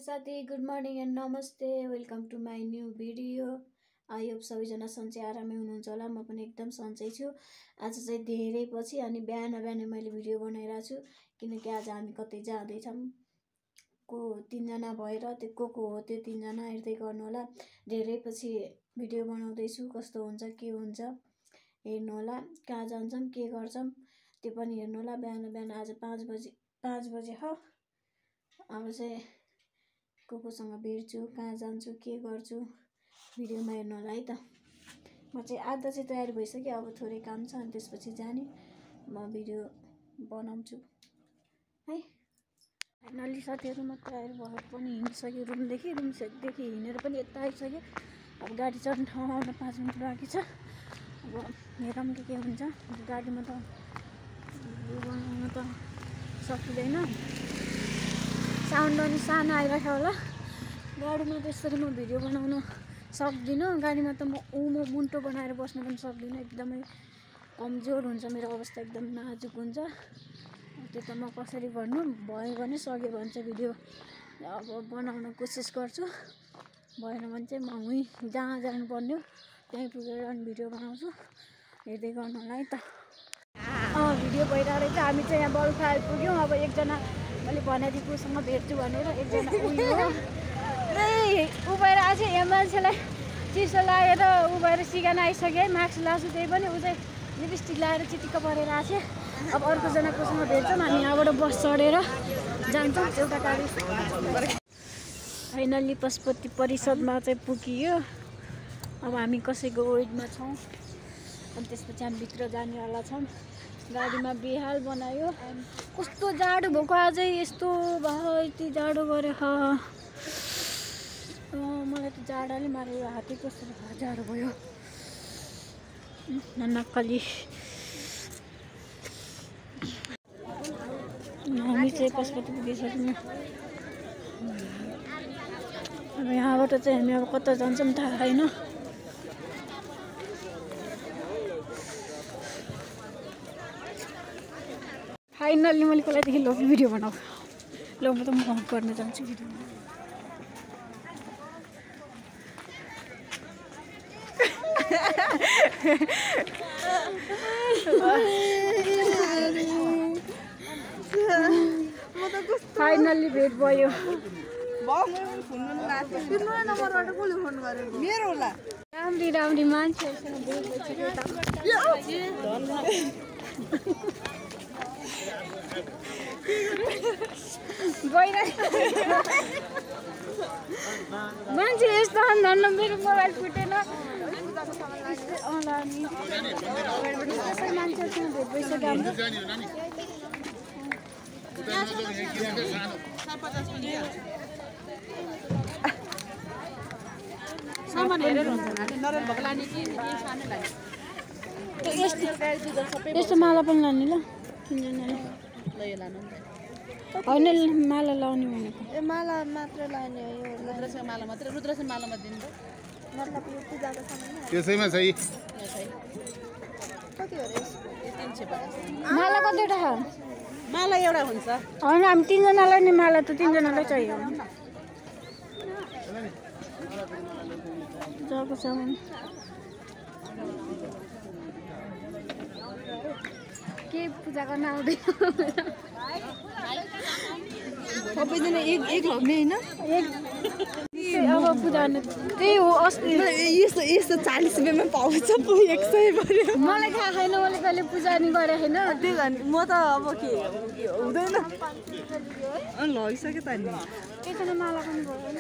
साथी good morning and नमस्ते welcome to my new video. I hope सबैजना सन्चै आरामै हुनुहुन्छ होला। म पनि एकदम सन्चै छु। आज चाहिँ धेरै पछि अनि बिहान मैले भिडियो बनाइरहेको छु किनकि आज हामी कतै जाँदैछौँ। को तीनजना भएर त्यो को हो त्यो तीनजना हेर्दै गर्नु होला। धेरै पछि भिडियो बनाउँदैछु, कस्तो हुन्छ के हुन्छ हेर्नु होला। कहाँ जान्छौँ के गर्छौँ त्यो पनि हेर्नु होला। बिहान आज 5 बजे हो। अब चाहिँ कोसँग भेट्छु, कहाँ जान्छु के गर्छु भिडियोमा हेर्नु होला है त। म चाहिँ आधा चाहिँ तयारी भइसक्यो, अब थोरै काम छ अनि त्यसपछि जाने म भिडियो बनाउँछु है। फाइनली साथीहरू म तयारी भएर पनि हिँडिसक्यो। रुमदेखि हिँडेर पनि यता आइसक्यो। अब गाडी चढ्ने ठाउँमा आउन 5 मिनट बाँकी छ। अब हेरौँ के हुन्छ। गाडीमा त भिडियो बनाउन त सकिँदैन, साउन्ड पनि सानो आइरहेको होला। गाडीमा त यसरी म भिडियो बनाउन सक्दिनँ। गाडीमा त म मुन्टो बनाएर बस्न पनि सक्दिनँ। एकदमै कमजोर हुन्छ, मेरो अवस्था एकदम नाजुक हुन्छ। त्यो त म कसरी भन्नु, भयो भने सक्यो भने चाहिँ भिडियो अब बनाउन कोसिस गर्छु, भएन भने चाहिँ म उहीँ जहाँ जानुपर्ने हो त्यहीँ पुगेर अनि भिडियो बनाउँछु। हेर्दै गर्नु होला है त। भिडियो भइरहेको रहेछ। हामी चाहिँ यहाँ बल्खा आइपुग्यौँ। अब एकजना मैले भनेको कोसँग भेट्छु भनेर एकजना उयो ऊ भएर आज यहाँ मान्छेलाई चिसो लागेर ऊ भएर सिगान आइसक्यो है। मास्क लाएको त्यही पनि ऊ चाहिँ लिपस्टिक लगाएर चिटिक्क परेर आएको छ। अब अर्कोजना कोसँग भेट्छौँ। हामी यहाँबाट बस चढेर जान्छौँ एउटा गाडी। फाइनल्ली पशुपति परिषदमा चाहिँ पुगियो। अब हामी कसैको वेटमा छौँ अनि त्यसपछि हामी भित्र जानेवाला छौँ। गाडीमा बेहाल बनायो। कस्तो जाडो भएको अझै, यस्तो भयो यति जाडो गरे। मलाई त जाडोले मारेर हातै कस्तो जाडो भयो। नक्कली हामी चाहिँ पशुपति पुगिसक्यौँ। अब यहाँबाट चाहिँ हामी अब कता जान्छौँ थाहा छैन। फाइनल्ली मैले कसैदेखि भिडियो बनाऊ ल। म त म गर्न जान्छु भिडियो। फाइनल्ली भेट भयो। राम्री मान्छेहरूसँग भेट भइसक्यो। मान्छे यस्तो धन्न मेरो मोबाइल फुटेन। मान्छेहरूसँग भेट भइसक्यो हाम्रो। यस्तो माला पनि लाने ल किनजनाले होइन माला लाउने भनेको। माला मात्र लाने हो। यो रुद्राक्ष माला मात्र, रुद्राक्ष मालामा दिनु त मतलब यो पूजाको सामान त्यसैमा चाहिँ कति हो रे? 350। माला कतिवटा छ? माला एउटा हुन्छ। होइन हामी 3 जनालाई नि माला त 3 जनालाई चाहियो। जाको सामान के पूजा गर्न आउँदैन। सबैजना एक लग्ने होइन। अब पूजा त्यही हो। अस्ति यस्तो 40 रुपियाँमा पाउँछ पो 100 पर्यो। मलाई थाहा छैन, मैले कहिले पूजा नि गरेँ होइन। त्यही भन् म त अब के हुँदैन लगिसक्यो त नि। एकजना माला पनि भयो होइन।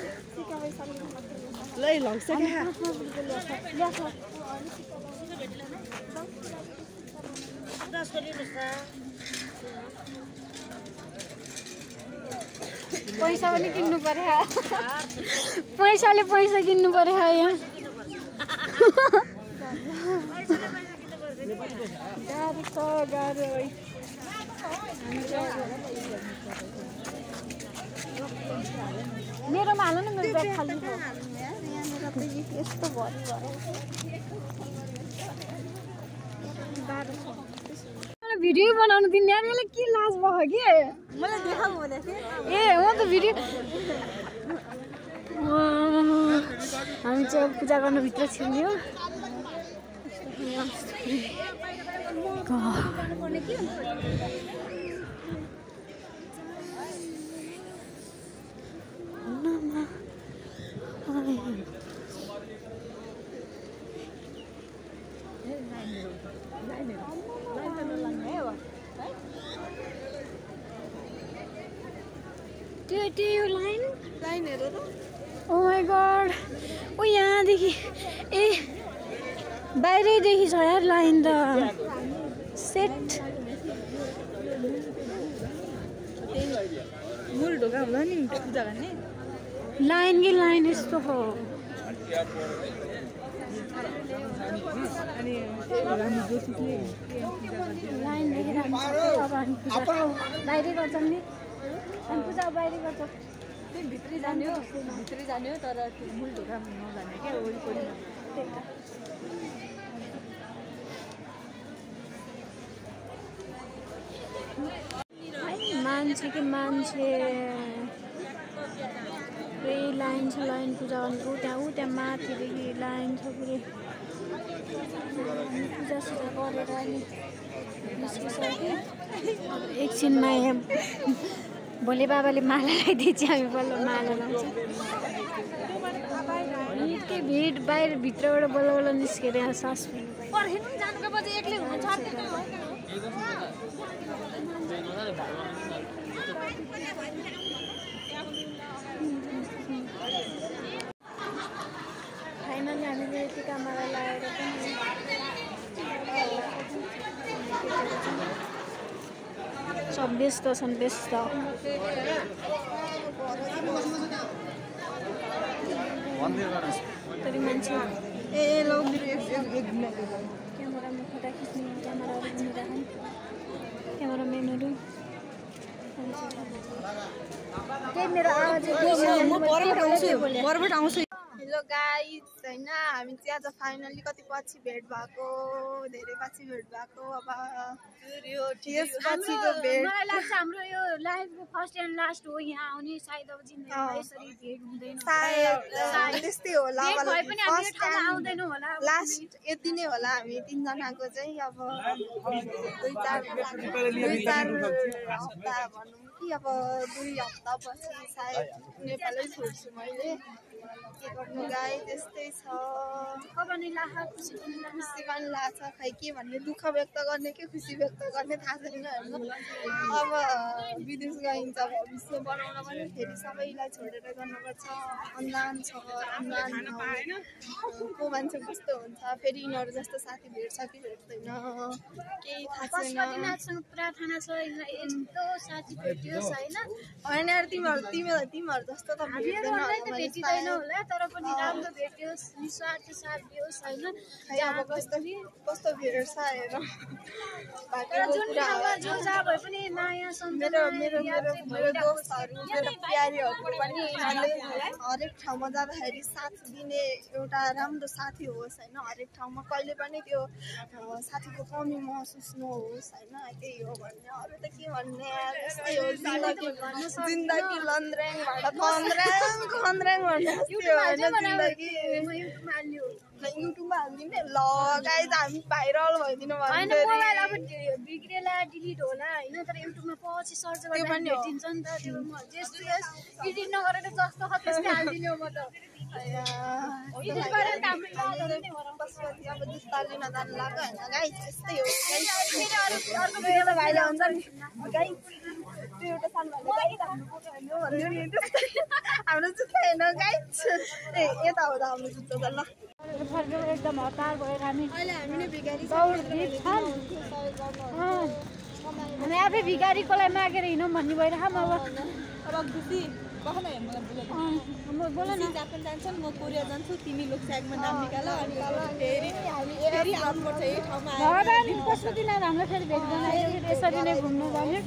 ल लगिसक्यो। पैसा पनि किन्नु पर्यो। पैसाले पैसा किन्नु पर्यो यहाँ। गाह्रो छ गाह्रो है। मेरोमा हाल्नु न, मेरो ब्याग खाली छ। यस्तो भरि गाह्रो छ। भिडियो बनाउनु दिने यार, मलाई के लाज भयो कि। मलाई देखाऊ भनेको थिएँ। ए म त भिडियो चाहिँ अब पूजा गर्नु भित्र छिर्यो। त्यो लाइन हेर त। ओ माई गॉड, ओ यहाँदेखि ए बाहिरैदेखि छ यार लाइन त। सेट मूल ढोका हुँदा नि पूजा गर्ने लाइन कि लाइन यस्तो हो। लाइन देखिरहेको छ। अब हामी पूजा बाहिरै गर्छौँ नि, हामी पूजा बाहिरै गर्छौँ। भित्री जाने हो तर त्यो मूल ढोका नजाने क्या वरिपरि मान्छे कि मान्छे पुरै लाइन छ। लाइन पूजा गर्नुको त्यहाँ माथिदेखि लाइन छ पुरै। पूजासुजा गरेर अनि निस्किसक्यो। अब एकछिनमा भोले बाबाले माला लगाइदिएपछि हामी बल्ल माला लाउँछ। निकै भिड बाहिर भित्रबाट बल्ल बल्ल निस्केर यहाँ सास फाइनली हामीले टिका माला लगाएर पनि 26 त छन् व्यस्त। तरी मान्छे क्यामेरामा फोटा खिच्ने क्यामेराहरू घुमिरहेछन्। क्यामेराम्यानहरू मेरो आवाज आउँछु। हेलो गाइस, होइन हामी चाहिँ आज फाइनली कति पछि भेट भएको, धेरै पछि भेट भएको। अब त्यसपछिको भेट मलाई लाग्छ हाम्रो यो लाइफको फर्स्ट एन्ड लास्ट हो यहाँ आउने। सायद अब जिन्दगीमा यसरी भेट हुँदैन, सायद त्यस्तै होला। आउँदैनौँ होला, लास्ट यति नै होला हामी तीनजनाको चाहिँ। अब दुई चार हप्ता भनौँ कि अब 2 हप्ता पछि सायद नेपालै छोड्छु मैले। के गर्नु गाई, त्यस्तै छ। खुसी पनि लाग्छ, खै के भन्ने, दुःख व्यक्त गर्ने कि खुसी व्यक्त गर्ने थाहा छैन होइन। अब विदेश गइन्छ, भविष्य बनाउन पनि फेरि सबैलाई छोडेर गर्नुपर्छ। अन्जान छ, अन्जान को मान्छे कस्तो हुन्छ, फेरि यिनीहरू जस्तो साथी भेट्छ कि भेट्दैन केही थाहा छैन। पुरा थाहा छ यस्तो साथी भेटियोस् होइन। होइन यार, तिमीहरू जस्तो त भेटिँदैन होला, तर पनि राम्रो भेटियोस्, निस्वार्थ साथ दियोस् होइन। अब कस्तो भेट्छ हेर। जो जहाँ भए पनि नयाँ मेरो दोस्तहरू, मेरो प्यारीहरू पनि हरेक ठाउँमा जाँदाखेरि साथ दिने एउटा राम्रो साथी होस् होइन। हरेक ठाउँमा कहिले पनि त्यो साथीको कमी महसुस नहोस् होइन। त्यही हो भन्ने, अरू त के भन्ने यार। यस्तै हो जिन्दगी लन्द्र्याङ भाँडा खन्द्र्याङ भन्ने जस्तै हो होइन जिन्दगी। युट्युबमा हालिदिने ल गाइज, हामी भाइरल भइदिनु होइन। मोबाइल अब बिग्रेला डिलिट होला होइन, तर युट्युबमा पछि सर्च गर्दा पनि भेटिन्छ नि त। त्यो म जस्तो एडिट नगरेर जस्तो छ त्यस्तै हालिदिने हो म त। अब जुत्ता लिन जानु लाग्यो होइन गाइज, त्यस्तै हो। अर्को भिडियोमा भाइले हुन्छ नि गाइज, त्यो एउटा सानो भाइले हाम्रो जुत्ता हेर्न गाइज। ए यता हो त हाम्रो जुत्ता त। ल एकदम हतार भएर हामी हामी आफै भिखारीकोलाई मागेर हिँडौँ भन्ने भइरहेको अब खुसी बोल न। जापान जान्छन्, म कोरिया जान्छु, तिमी लोकसागमा नाम निकाल अनि फेरि आउनुपर्छ यही ठाउँमा। भगवान् कस्तो दिन हाम्रो फेरि भेट बनायो, यसरी नै घुम्नु जाने।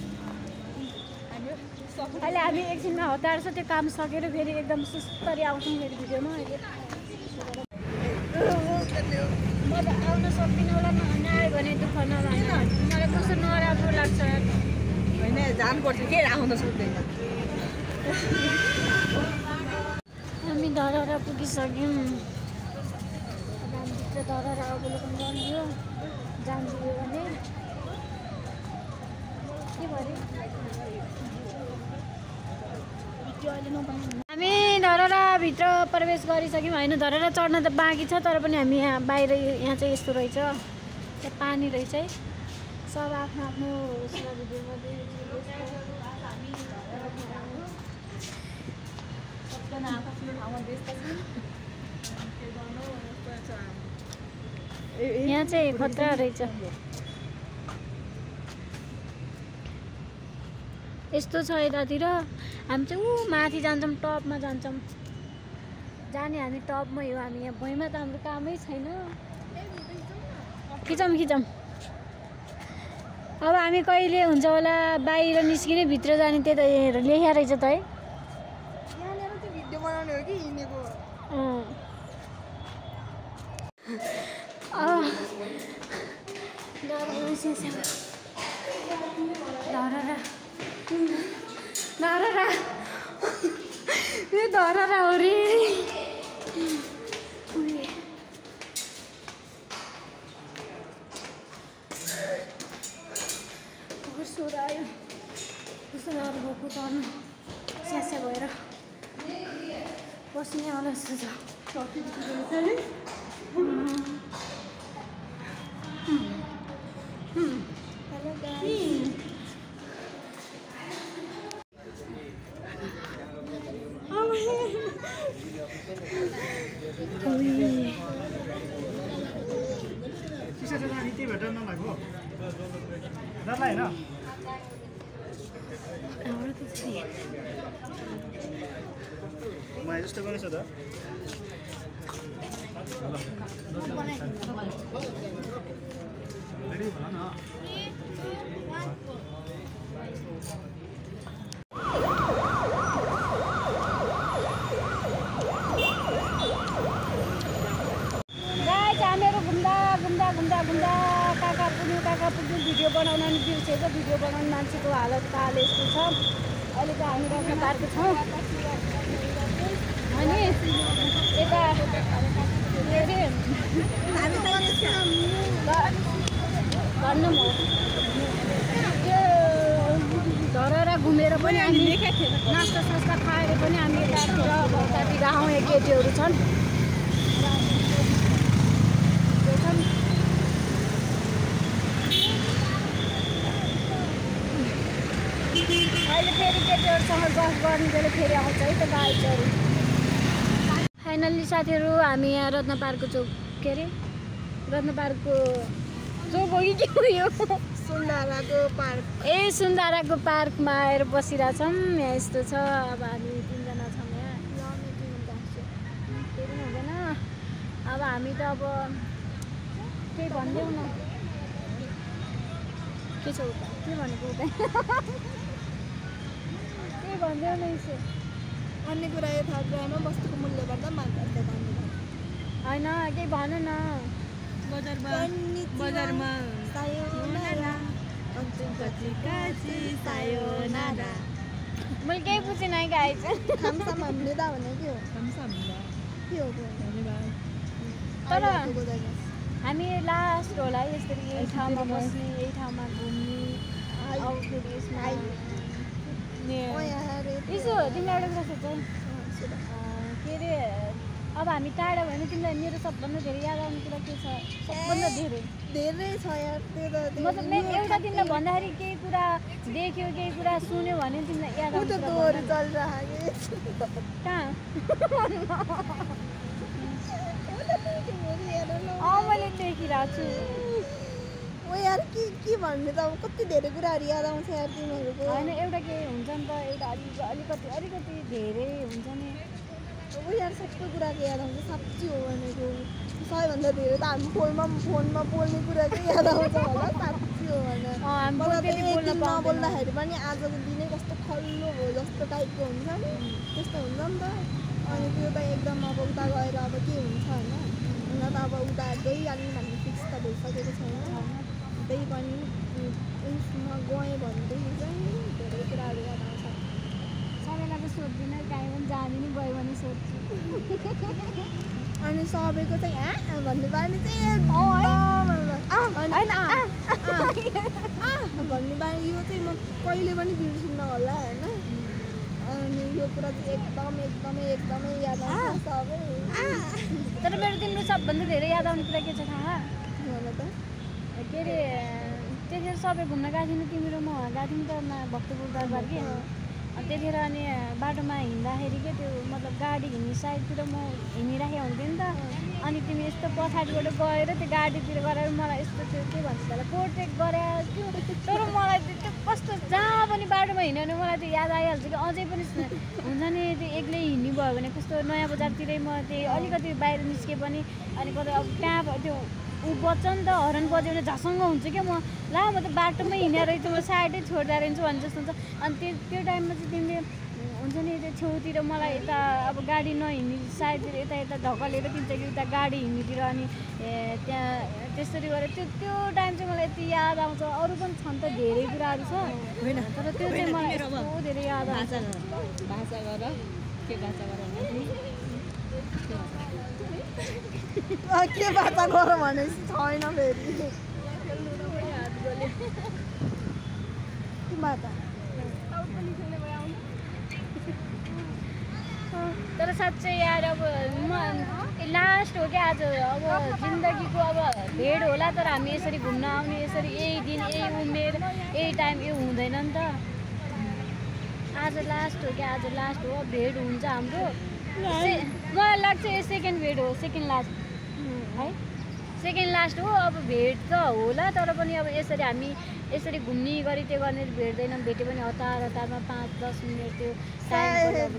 अहिले हामी एकछिनमा हतार छ, त्यो काम सकेर फेरि एकदम सुस्तरी आउँछौँ फेरि भिडियोमा। अहिले म त आउन सक्दिनँ होला, नआयो भने दुःख नलाग्छ। मलाई कस्तो नराम्रो लाग्छ होइन, जानुपर्छ के आउन सक्दैन। हामी धरहरा पुगिसक्यौँ। भित्र धरहरा अवलोकन गरियो जान्छु भने के भयो हामी धरहराभित्र प्रवेश गरिसक्यौँ होइन धरहरा चढ्न त बाँकी छ तर पनि हामी यहाँ बाहिर यहाँ चाहिँ यस्तो रहेछ त्यहाँ पानी रहेछ है सब आफ्नो आफ्नो उसमा भिडियोमा यहाँ चाहिँ खतरा रहेछ यस्तो छ यतातिर हामी चाहिँ ऊ माथि जान्छौँ टपमा जान्छौँ जाने हामी टपमै हो हामी यहाँ भुइँमा त हाम्रो कामै छैन खिचौँ अब हामी कहिले हुन्छ होला बाहिर निस्किने भित्र जाने त्यो त लेखा रहेछ त है धरहरा हो रे सुर आयो सुरहरू भएको चढ्नु स्यास्या भएर बस्ने होला जस्तो छ जस्तो गर्नु छ त रेडी भन न हामीहरू घुम्दा काका पुग्यो भिडियो बनाउन नि बिर्सेको भिडियो बनाउने मान्छेको हालत हाल यस्तो छ अहिले त हामी रत्न पार्कको छौँ अनि यता भन्नु त्यो धरहरा घुमेर पनि हामी नास्ता सास्ता खाएर पनि हामी यतातिर भौतातिर आउने केटीहरू छन् अहिले फेरि केटीहरूसँग गफ गर्ने बेला फेरि आउँछ है त बाइकहरू फाइनल्ली साथीहरू हामी यहाँ रत्न पार्कको चौक के अरे रत्न पार्कको चौक हो कि के हो यो सुन्दाराको पार्क सुन्दाराको पार्कमा आएर बसिरहेछौँ यहाँ यस्तो छ अब हामी 3 जना छौँ यहाँ केही पनि हुँदैन अब हामी त अब केही भनिदेऊ न के छ उता के भनेको उता के भनिदेऊ न यसो अन्य कुरा यो थाहा कुरामा वस्तुको मूल्य बढ्दा मान्छे होइन केही भन न बजारमा मैले केही बुझेन है गाई चाहिँ खामसाम हामीले त भने के हो तर हामी लास्ट होला यसरी यही ठाउँमा बस्ने यही ठाउँमा घुम्ने अब फेरि यसमा यसो तिमीलाई एउटा कुरा सोध्छ के अरे अब हामी टाढा भयो भने तिमीलाई मेरो सबभन्दा धेरै याद आउने कुरा के छ सबभन्दा धेरै छ यार त्यो त मतलब एउटा तिमीलाई भन्दाखेरि केही कुरा देख्यो केही कुरा सुन्यो भने तिमीलाई याद आउँछ कहाँ मैले देखिरहेको छु यार के भन्ने त अब कति धेरै कुराहरू याद आउँछ यार तिमीहरूको होइन एउटा के हुन्छ नि त एउटा अलिकति धेरै हुन्छ नि यार सबै कुराको याद आउँछ साँच्ची हो भनेको सबैभन्दा धेरै त हामी फोनमा बोल्ने कुरा चाहिँ याद आउँछ होला साँच्ची हो भने नबोल्दाखेरि पनि आजको दिनै कस्तो खल्लो हो जस्तो टाइपको हुन्छ नि त्यस्तो हुन्छ नि त अनि त्यो त एकदम अब उता गएर अब के हुन्छ होइन हुन त अब उता गइहाल्ने भन्ने फिक्स त भइसकेको छैन त्यही पनि उयसमा गएँ भनेदेखि चाहिँ धेरै कुराहरू याद आउँछ सबैलाई त सोध्दिनँ काहीँ पनि जाने नि गयो भने सोध्छु अनि सबैको चाहिँ भन्ने बानी चाहिँ भन्ने बानी यो चाहिँ म कहिले पनि बिर्सिन्न होला होइन अनि यो कुरा चाहिँ एकदमै याद आउँछ सबै तर मेरो तिम्रो सबभन्दा धेरै याद आउने कुरा के छ थाहा त के अरे त्यतिखेर सबै घुम्न गएको थियौँ तिमी र म गएको थियौँ त भक्तपुर दरबार कि अनि त्यतिखेर अनि बाटोमा हिँड्दाखेरि के त्यो मतलब गाडी हिँड्ने साइडतिर म हिँडिराखेको हुन्थेँ नि त अनि तिमी यस्तो पछाडिबाट गएर त्यो गाडीतिर गएर मलाई यस्तो त्यो के भन्छ त्यसलाई प्रोटेक्ट गराएको थियो तर मलाई त्यो कस्तो जहाँ पनि बाटोमा हिँड्यो भने मलाई त्यो याद आइहाल्छ कि अझै पनि हुन्छ नि त्यो एक्लै हिँड्नु भयो भने कस्तो नयाँ बजारतिरै म त्यही अलिकति बाहिर निस्के पनि अनि कतै अब त्यहाँ त्यो ऊ बज्छ नि त हरन बज्यो भने झसङ्ग हुन्छ क्या म ला म त बाटोमै हिँडेर रहेछु म साइडै छोड्दा रहन्छु भने जस्तो हुन्छ अनि त्यो टाइममा चाहिँ तिमीले हुन्छ नि त्यो छेउतिर मलाई यता अब गाडी नहिँड्ने साइडतिर यता ढकलेर किन्छ कि उता गाडी हिँड्नेतिर अनि त्यहाँ त्यसरी गरेर त्यो टाइम चाहिँ मलाई यति याद आउँछ अरू पनि छन् त धेरै कुराहरू छ होइन तर त्यो चाहिँ मलाई यस्तो धेरै याद आउँछ भाषा गर के भाषा गर के बात गर भनेपछि छैन फेरि तर साँच्चै यार अब म लास्ट हो क्या आज अब जिन्दगीको अब भेट होला तर हामी यसरी घुम्न आउने यसरी यही दिन यही उमेर यही टाइम यो हुँदैन नि त आज लास्ट हो क्या आज लास्ट हो भेट हुन्छ हाम्रो मलाई लाग्छ यो सेकेन्ड भेट हो सेकेन्ड लास्ट है सेकेन्ड लास्ट हो अब भेट त होला तर पनि अब यसरी हामी यसरी घुम्ने गरी त्यो गर्ने भेट्दैनौँ भेट्यो भने हतारमा 5-10 मिनट त्यो टाइम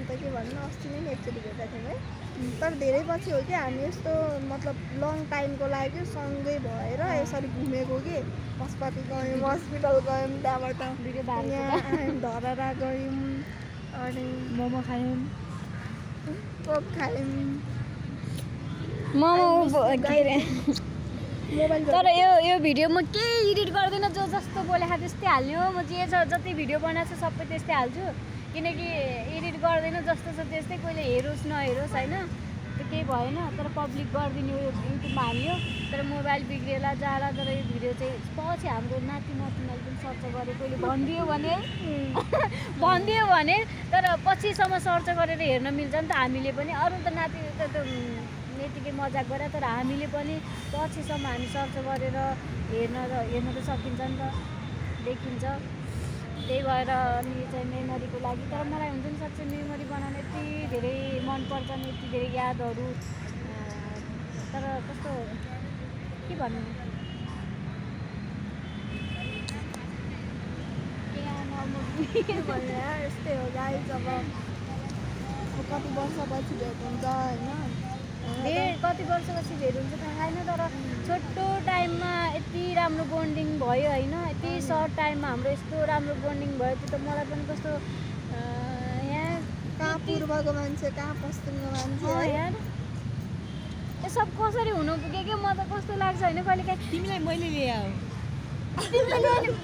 त के भन्नु अस्ति नै एकचोटि भेट्दा थियौँ है तर धेरै पछि हो कि हामी यस्तो मतलब लङ टाइमको लागि सँगै भएर यसरी घुमेको कि पशुपति गयौँ हस्पिटल गयौँ त्यहाँबाट धरहरा गयौँ अनि मोमो खायौँ कोक खायौँ मोमो के अरे तर यो भिडियो म केही एडिट गर्दिनँ जो जस्तो बोलेको त्यस्तै हाल्ने हो म जे छ जति भिडियो बनाएको छ सबै त्यस्तै हाल्छु किनकि एडिट गर्दैन जस्तो छ त्यस्तै कोहीले हेरोस् नहेरोस् होइन त्यो केही भएन तर पब्लिक गरिदिने हो युट्युबमा हाल्यो तर मोबाइल बिग्रिएला जाला तर यो भिडियो चाहिँ पछि हाम्रो नातिनातिनीले पनि सर्च गरे कोहीले भनिदियो भने तर पछिसम्म सर्च गरेर हेर्न मिल्छ नि त हामीले पनि अरू त नाति त यतिकै मजाक गरेर तर हामीले पनि पछिसम्म हामी सर्च गरेर हेर्न त सकिन्छ नि त देखिन्छ त्यही भएर अनि चाहिँ मेमोरीको लागि तर मलाई हुन्छ नि साँच्चै मेमोरी बनाउन यति धेरै मनपर्छ नि यति धेरै यादहरू तर कस्तो के भन्नु यस्तै हो गाइस अब कति वर्षपछि भेट हुन्छ होइन कति वर्षपछि भेट हुन्छ थाहा छैन तर छोटो टाइममा यति राम्रो बोन्डिङ भयो होइन यति सर्ट टाइममा हाम्रो यस्तो राम्रो बोन्डिङ भयो त्यो त मलाई पनि कस्तो यहाँ कहाँ पूर्वको मान्छे कहाँ पश्चिमको मान्छे यार यो सब कसरी हुनु पुग्यो कि म त कस्तो लाग्छ होइन कहिले काहीँ तिमीलाई मैले ल्याऊ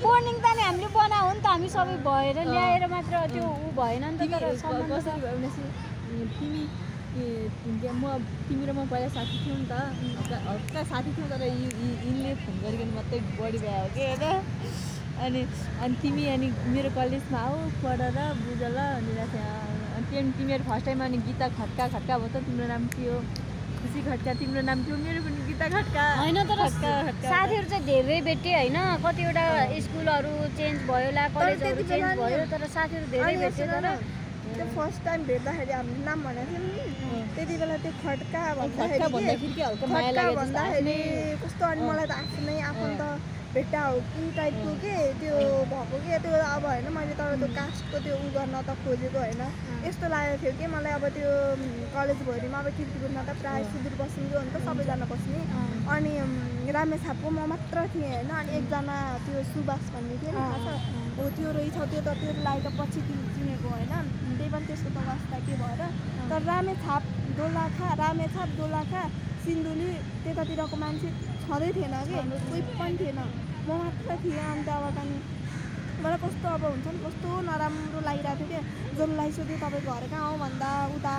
बोन्डिङ त नि हामीले बनाऊ नि त हामी सबै भएर ल्याएर मात्र त्यो ऊ भएन नि त तर कसरी भयो भनेपछि तिमी र म पहिला साथी थियौँ नि त हल्का साथी थियौँ तर यिनले फोन गरिकन मात्रै बढी भयो कि होइन अनि तिमी अनि मेरो कलेजमा आऊ पढ र बुझ ल भनिरहेको थियो अनि तिमीहरू फर्स्ट टाइम अनि गीता खट्का भयो त तिम्रो नाम थियो खुसी खट्का तिम्रो नाम थियो मेरो पनि गीता खट्का होइन तर साथीहरू चाहिँ धेरै भेटेँ होइन कतिवटा स्कुलहरू चेन्ज भयो ला कलेजहरू चेन्ज भयो तर साथीहरू धेरै भेटेँ तर त्यो फर्स्ट टाइम भेट्दाखेरि हामीले नाम भनेको थियौँ नि त्यति बेला त्यो खट्का भन्दाखेरि कस्तो अनि मलाई त आफ्नै आफन्त भेट्टा हो कि टाइपको के त्यो भएको के त्यो अब होइन मैले तर त्यो कास्टको त्यो उ गर्न त खोजेको होइन यस्तो लागेको थियो कि मलाई अब त्यो कलेज भरिमा अब किर्तिपुरमा त प्रायः सुदूरपश्चिमको हो नि त सबैजना बस्ने अनि रामेछापको म मात्र थिएँ होइन अनि एकजना त्यो सुभाष भन्ने थियो नि थाहा छ हो त्यो रहेछ त्यो लागि त पछि चिनेको होइन त्यही पनि त्यसको त वास्ता के भएर तर रामेछाप दोलाखा सिन्धुली त्यतातिरको मान्छे छँदै थिएन कि कोही पनि थिएन म मात्र थिएँ अनि त्यहाँबाट अनि मलाई कस्तो अब हुन्छ नि कस्तो नराम्रो लागिरहेको थियो क्या जसलाई सोध्यो तपाईँ घर कहाँ हो भन्दा उता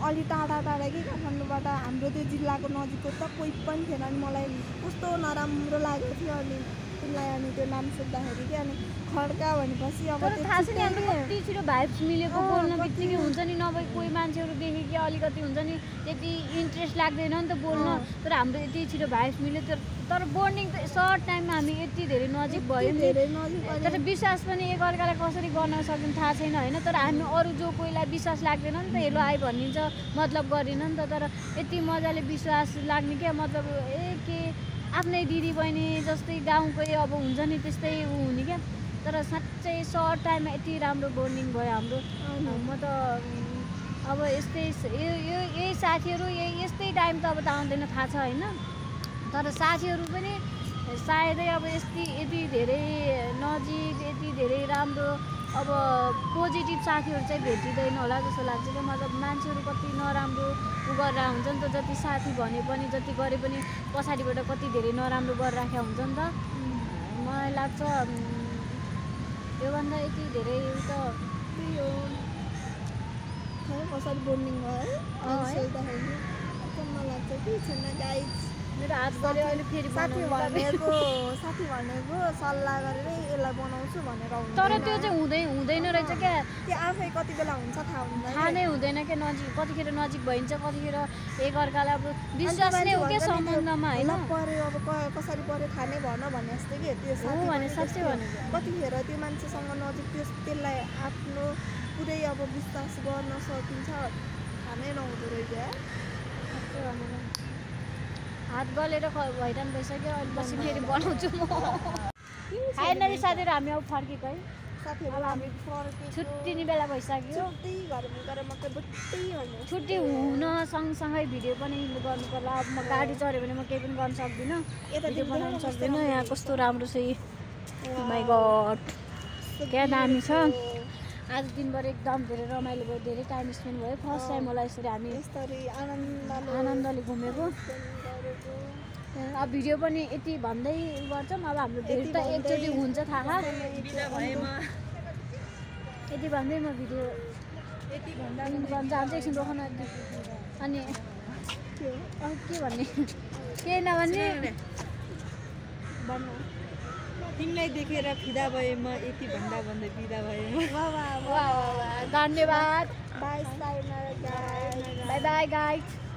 अलि टाढा टाढा कि काठमाडौँबाट हाम्रो त्यो जिल्लाको नजिकको त कोही पनि थिएन अनि मलाई कस्तो नराम्रो लागेको थियो अनि तिमीलाई अनि त्यो नाम सोद्धाखेरि कि अनि खड्का भनेपछि अब तर थाहा छ नि हाम्रो कति छिटो भाइब्स मिलेको बोल्न बित्तिकै हुन्छ नि नभए कोही मान्छेहरू देखे कि अलिकति हुन्छ नि त्यति इन्ट्रेस्ट लाग्दैन नि त बोल्न तर हाम्रो यति छिटो भाइब्स मिल्यो तर बोन्डिङ त सर्ट टाइममा हामी यति धेरै नजिक भयो नि तर विश्वास पनि एकअर्कालाई कसरी गर्न सक्छौँ थाहा छैन होइन तर हामी अरू जो कोहीलाई विश्वास लाग्दैन नि त हेलो आइ भनिन्छ मतलब गरिन नि त तर यति मजाले विश्वास लाग्ने क्या मतलब के आफ्नै दिदी बहिनी जस्तै गाउँकै अब हुन्छ नि त्यस्तै हुने क्या तर साँच्चै सर्ट टाइममा यति राम्रो बोन्डिङ भयो हाम्रो म त अब यस्तै यही साथीहरू यस्तै टाइम त अब त आउँदैन थाहा छ होइन तर साथीहरू पनि सायदै अब यति धेरै नजिक यति धेरै राम्रो अब पोजिटिभ साथीहरू चाहिँ भेटिँदैन होला जस्तो लाग्छ क्या मतलब मान्छेहरू कति नराम्रो गरेर हुन्छ नि त जति साथी भने पनि जति गरे पनि पछाडिबाट कति धेरै नराम्रो गरिराखेको हुन्छ नि त मलाई लाग्छ योभन्दा यति धेरै त त्यही हो कसरी बोन्डिङ भयो है लाग्छ कि छैन गाइज मेरो हात गऱ्यो अहिले फेरि साथी भनेको सल्लाह गरेर यसलाई बनाउँछु भनेर तर त्यो चाहिँ हुँदैन रहेछ क्या त्यो आफै कति बेला हुन्छ थाहा नै हुँदैन क्या नजिक कतिखेर नजिक भइन्छ कतिखेर एकअर्कालाई अब विश्वास नै हो क्या सम्बन्धमा होइन पर्यो अब कसरी पर्यो थाहा नै भन भने जस्तो कि त्यो हो भने साँच्चै भनेको कतिखेर त्यो मान्छेसँग नजिक त्यसलाई आफ्नो पुरै अब विश्वास गर्न सकिन्छ थाहा नै नहुँदो रहेछ हात गलेर भइरहनु भइसक्यो अहिले पछि फेरि बनाउँछु म फाइनली साथीहरू हामी अब फर्केको है साथीहरू हामी छुट्टिने बेला भइसक्यो छुट्टी हुन सँगसँगै भिडियो पनि गर्नु पर्ला अब म गाडी चढ्यो भने म केही पनि गर्न सक्दिनँ भिडियो बनाउनु सक्दिनँ यहाँ कस्तो राम्रो छ माइ गड क्या दामी छ आज दिनभर एकदम धेरै रमाइलो भयो धेरै टाइम स्पेन्ड भयो फर्स्ट टाइम होला यसरी हामी आनन्दले घुमेको अब भिडियो पनि यति भन्दै गर्छौँ अब हाम्रो भेट त एकचोटि हुन्छ थाहा यति भन्दै म भिडियो भन्न चाहन्छु एकछिन रोक्न अनि के भन्ने केही नभन्ने भन्नु तिमीलाई देखेर फिदा भए म यति भन्दा भन्दै फिदा भए धन्यवाद by by by by guys